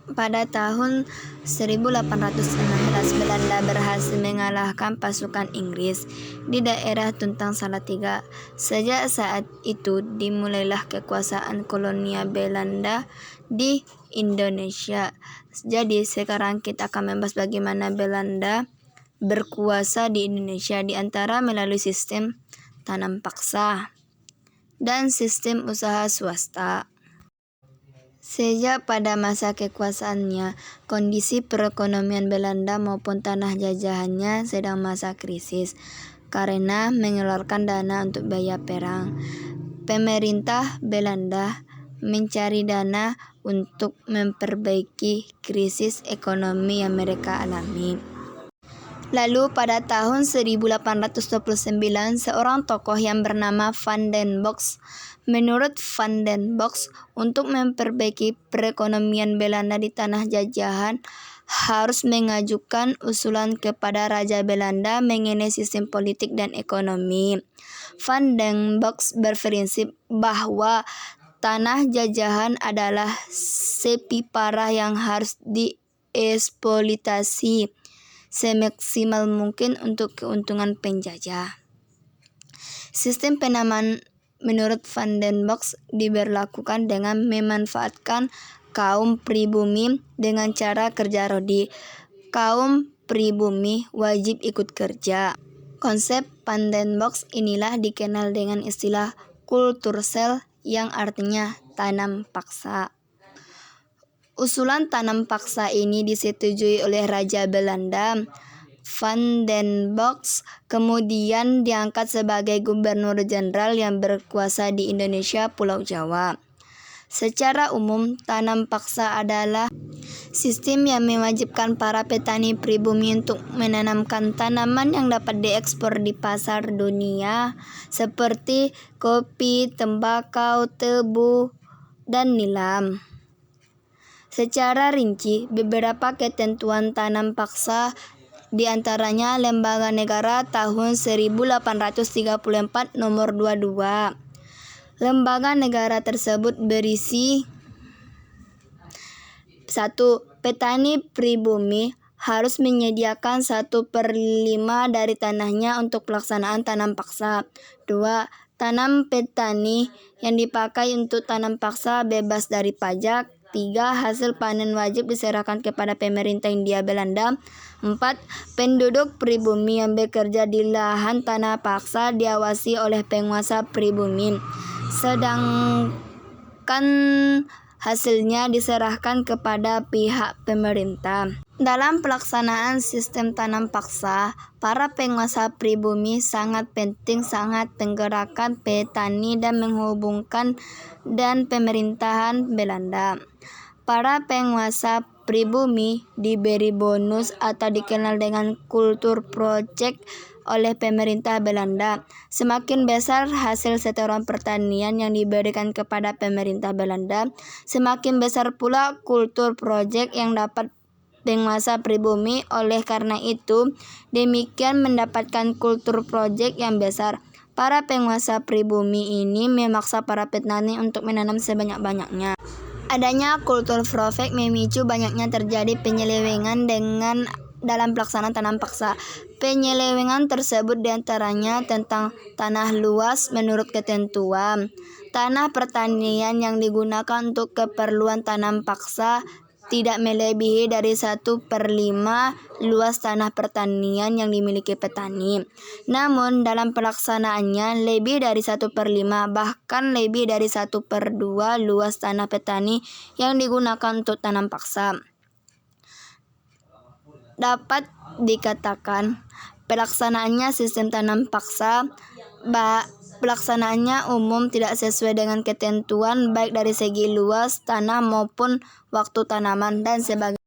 Pada tahun 1816, Belanda berhasil mengalahkan pasukan Inggris di daerah Tuntang Salatiga. Sejak saat itu dimulailah kekuasaan kolonial Belanda di Indonesia. Jadi sekarang kita akan membahas bagaimana Belanda berkuasa di Indonesia, di antara melalui sistem tanam paksa dan sistem usaha swasta. Sejak pada masa kekuasaannya, kondisi perekonomian Belanda maupun tanah jajahannya sedang masa krisis karena mengeluarkan dana untuk biaya perang. Pemerintah Belanda mencari dana untuk memperbaiki krisis ekonomi yang mereka alami. Lalu pada tahun 1829, seorang tokoh yang bernama Van den Bosch, menurut Van den Bosch, untuk memperbaiki perekonomian Belanda di tanah jajahan harus mengajukan usulan kepada Raja Belanda mengenai sistem politik dan ekonomi. Van den Bosch berprinsip bahwa tanah jajahan adalah sepi parah yang harus dieksploitasi semaksimal mungkin untuk keuntungan penjajah. Sistem penamaan menurut Van den Bosch diberlakukan dengan memanfaatkan kaum pribumi dengan cara kerja rodi. Kaum pribumi wajib ikut kerja. Konsep Van den Bosch inilah dikenal dengan istilah kultursel yang artinya tanam paksa. Usulan tanam paksa ini disetujui oleh Raja Belanda. Van den Bosch kemudian diangkat sebagai Gubernur Jenderal yang berkuasa di Indonesia Pulau Jawa. Secara umum, tanam paksa adalah sistem yang mewajibkan para petani pribumi untuk menanamkan tanaman yang dapat diekspor di pasar dunia seperti kopi, tembakau, tebu, dan nilam. Secara rinci, beberapa ketentuan tanam paksa, di antaranya Lembaga Negara tahun 1834 nomor 22. Lembaga negara tersebut berisi 1. Petani pribumi harus menyediakan 1/5 dari tanahnya untuk pelaksanaan tanam paksa. 2. Tanam petani yang dipakai untuk tanam paksa bebas dari pajak. 3. Hasil panen wajib diserahkan kepada pemerintah Hindia Belanda. 4. Penduduk pribumi yang bekerja di lahan tanah paksa diawasi oleh penguasa pribumi, sedangkan hasilnya diserahkan kepada pihak pemerintah. Dalam pelaksanaan sistem tanam paksa, para penguasa pribumi sangat menggerakkan petani dan menghubungkan dan pemerintahan Belanda. Para penguasa pribumi diberi bonus atau dikenal dengan kultur project oleh pemerintah Belanda. Semakin besar hasil setoran pertanian yang diberikan kepada pemerintah Belanda, semakin besar pula kultur project yang dapat penguasa pribumi. Oleh karena itu, demikian mendapatkan kultur project yang besar. Para penguasa pribumi ini memaksa para petani untuk menanam sebanyak-banyaknya. Adanya kultur project memicu banyaknya terjadi penyelewengan dalam pelaksanaan tanam paksa. Penyelewengan tersebut diantaranya tentang tanah luas menurut ketentuan. Tanah pertanian yang digunakan untuk keperluan tanam paksa tidak melebihi dari 1/5 luas tanah pertanian yang dimiliki petani. Namun dalam pelaksanaannya lebih dari 1/5 bahkan lebih dari 1/2 luas tanah petani yang digunakan untuk tanam paksa. Dapat dikatakan pelaksanaannya sistem tanam paksa Pelaksanaannya umum tidak sesuai dengan ketentuan baik dari segi luas tanah maupun waktu tanaman dan sebagainya.